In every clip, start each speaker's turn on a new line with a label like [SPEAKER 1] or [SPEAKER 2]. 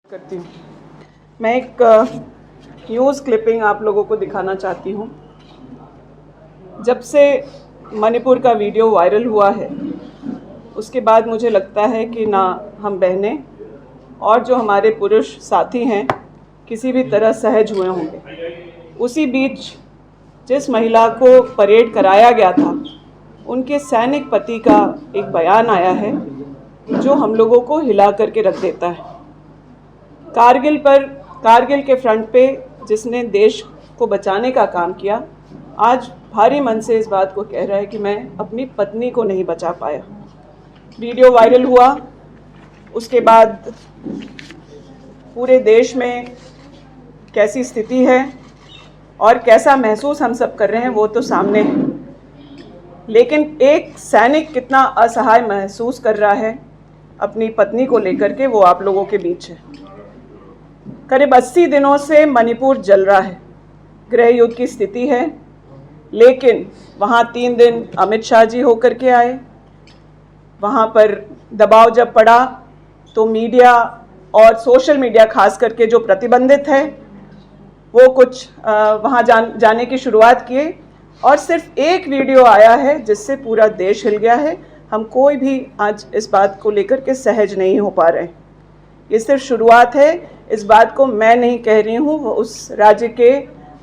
[SPEAKER 1] करती हूँ। मैं एक न्यूज़ क्लिपिंग आप लोगों को दिखाना चाहती हूँ। जब से मणिपुर का वीडियो वायरल हुआ है उसके बाद मुझे लगता है कि ना हम बहनें और जो हमारे पुरुष साथी हैं किसी भी तरह सहज हुए होंगे। उसी बीच जिस महिला को परेड कराया गया था उनके सैनिक पति का एक बयान आया है जो हम लोगों को हिला करके रख देता है। कारगिल के फ्रंट पे जिसने देश को बचाने का काम किया, आज भारी मन से इस बात को कह रहा है कि मैं अपनी पत्नी को नहीं बचा पाया। वीडियो वायरल हुआ, उसके बाद पूरे देश में कैसी स्थिति है और कैसा महसूस हम सब कर रहे हैं वो तो सामने है, लेकिन एक सैनिक कितना असहाय महसूस कर रहा है अपनी पत्नी को लेकर के वो आप लोगों के बीच है। करीब 80 दिनों से मणिपुर जल रहा है, गृह युद्ध की स्थिति है, लेकिन वहाँ 3 दिन अमित शाह जी होकर के आए। वहाँ पर दबाव जब पड़ा तो मीडिया और सोशल मीडिया खास करके जो प्रतिबंधित है वो कुछ वहाँ जाने की शुरुआत किए और सिर्फ एक वीडियो आया है जिससे पूरा देश हिल गया है। हम कोई भी आज इस बात को लेकर के सहज नहीं हो पा रहे। ये सिर्फ शुरुआत है। इस बात को मैं नहीं कह रही हूँ, वो उस राज्य के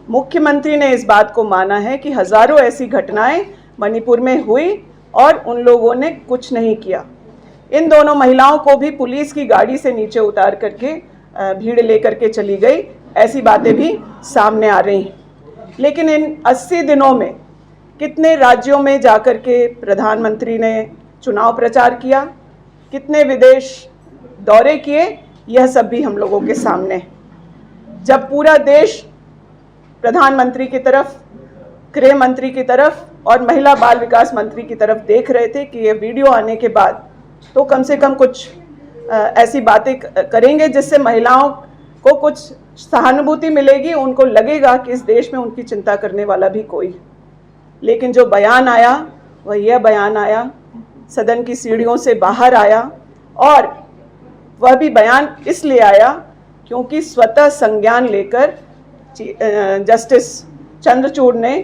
[SPEAKER 1] मुख्यमंत्री ने इस बात को माना है कि हज़ारों ऐसी घटनाएं मणिपुर में हुई और उन लोगों ने कुछ नहीं किया। इन दोनों महिलाओं को भी पुलिस की गाड़ी से नीचे उतार करके भीड़ लेकर के चली गई, ऐसी बातें भी सामने आ रही हैं। लेकिन इन 80 दिनों में कितने राज्यों में जाकर के प्रधानमंत्री ने चुनाव प्रचार किया, कितने विदेश दौरे किए, यह सब भी हम लोगों के सामने है। जब पूरा देश प्रधानमंत्री की तरफ, गृह मंत्री की तरफ और महिला बाल विकास मंत्री की तरफ देख रहे थे कि ये वीडियो आने के बाद तो कम से कम कुछ ऐसी बातें करेंगे जिससे महिलाओं को कुछ सहानुभूति मिलेगी, उनको लगेगा कि इस देश में उनकी चिंता करने वाला भी कोई है। लेकिन जो बयान आया वह यह बयान आया, सदन की सीढ़ियों से बाहर आया और वह भी बयान इसलिए आया क्योंकि स्वतः संज्ञान लेकर जस्टिस चंद्रचूड़ ने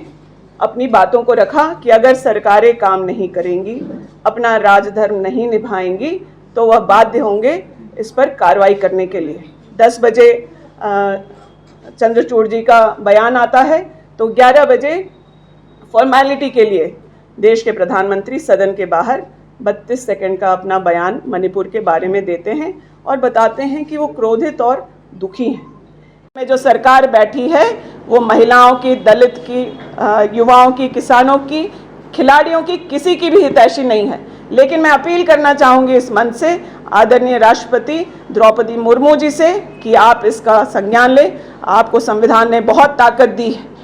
[SPEAKER 1] अपनी बातों को रखा कि अगर सरकारें काम नहीं करेंगी, अपना राजधर्म नहीं निभाएंगी तो वह बाध्य होंगे इस पर कार्रवाई करने के लिए। 10 बजे चंद्रचूड़ जी का बयान आता है तो 11 बजे फॉर्मेलिटी के लिए देश के प्रधानमंत्री सदन के बाहर 32 सेकंड का अपना बयान मणिपुर के बारे में देते हैं और बताते हैं कि वो क्रोधित और दुखी हैं। में जो सरकार बैठी है वो महिलाओं की, दलित की, युवाओं की, किसानों की, खिलाड़ियों की, किसी की भी हितैषी नहीं है। लेकिन मैं अपील करना चाहूँगी इस मंच से आदरणीय राष्ट्रपति द्रौपदी मुर्मू जी से कि आप इसका संज्ञान लें। आपको संविधान ने बहुत ताकत दी है।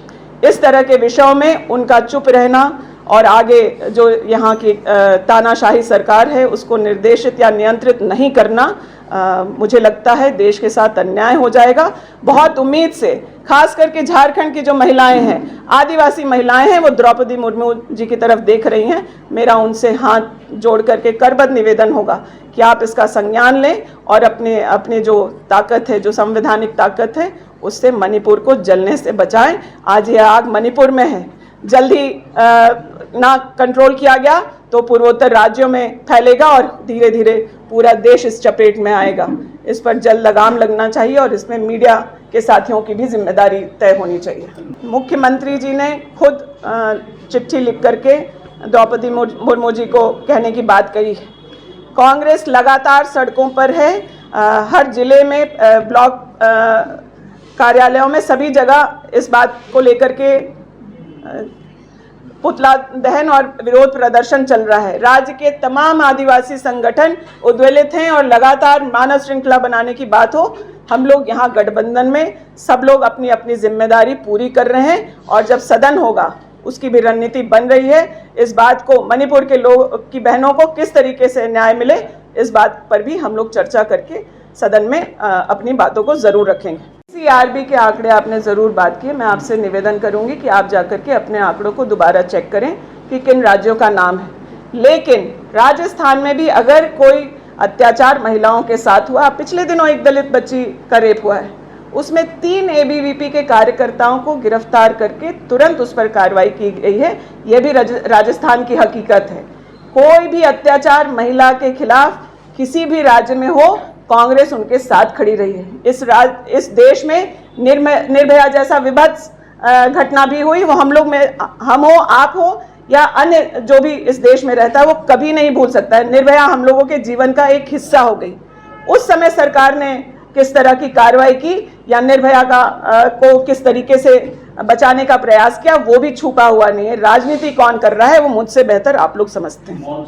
[SPEAKER 1] इस तरह के विषयों में उनका चुप रहना और आगे जो यहाँ की तानाशाही सरकार है उसको निर्देशित या नियंत्रित नहीं करना, मुझे लगता है देश के साथ अन्याय हो जाएगा। बहुत उम्मीद से खास करके झारखंड की जो महिलाएं हैं, आदिवासी महिलाएं हैं, वो द्रौपदी मुर्मू जी की तरफ देख रही हैं। मेरा उनसे हाथ जोड़ करके करबद्ध निवेदन होगा कि आप इसका संज्ञान लें और अपने जो ताकत है, जो संवैधानिक ताकत है, उससे मणिपुर को जलने से बचाएं। आज यह आग मणिपुर में है, जल्द ही ना कंट्रोल किया गया तो पूर्वोत्तर राज्यों में फैलेगा और धीरे धीरे पूरा देश इस चपेट में आएगा। इस पर जल्द लगाम लगना चाहिए और इसमें मीडिया के साथियों की भी जिम्मेदारी तय होनी चाहिए। मुख्यमंत्री जी ने खुद चिट्ठी लिख करके द्रौपदी मुर्मू जी को कहने की बात कही है। कांग्रेस लगातार सड़कों पर है, हर जिले में, ब्लॉक कार्यालयों में, सभी जगह इस बात को लेकर के पुतला दहन और विरोध प्रदर्शन चल रहा है। राज्य के तमाम आदिवासी संगठन उद्वेलित हैं और लगातार मानव श्रृंखला बनाने की बात हो। हम लोग यहाँ गठबंधन में सब लोग अपनी अपनी जिम्मेदारी पूरी कर रहे हैं और जब सदन होगा उसकी भी रणनीति बन रही है। इस बात को मणिपुर के लोग की बहनों को किस तरीके से न्याय मिले, इस बात पर भी हम लोग चर्चा करके सदन में अपनी बातों को ज़रूर रखेंगे। CRB के आंकड़े आपने ज़रूर बात की, मैं आपसे निवेदन करूंगी कि आप जाकर के अपने आंकड़ों को दोबारा चेक करें कि किन राज्यों का नाम है। लेकिन राजस्थान में भी अगर कोई अत्याचार महिलाओं के साथ हुआ। पिछले दिनों एक दलित बच्ची का रेप हुआ है, उसमें 3 एबीवीपी के कार्यकर्ताओं को गिरफ्तार करके तुरंत उस पर कार्रवाई की गई है। यह भी राजस्थान की हकीकत है। कोई भी अत्याचार महिला के खिलाफ किसी भी राज्य में हो, कांग्रेस उनके साथ खड़ी रही है। इस देश में निर्भया जैसा विभत्स घटना भी हुई, वो हम लोग में, हम हो, आप हो या अन्य जो भी इस देश में रहता है, वो कभी नहीं भूल सकता है। निर्भया हम लोगों के जीवन का एक हिस्सा हो गई। उस समय सरकार ने किस तरह की कार्रवाई की या निर्भया को किस तरीके से बचाने का प्रयास किया, वो भी छुपा हुआ नहीं है। राजनीति कौन कर रहा है वो मुझसे बेहतर आप लोग समझते हैं।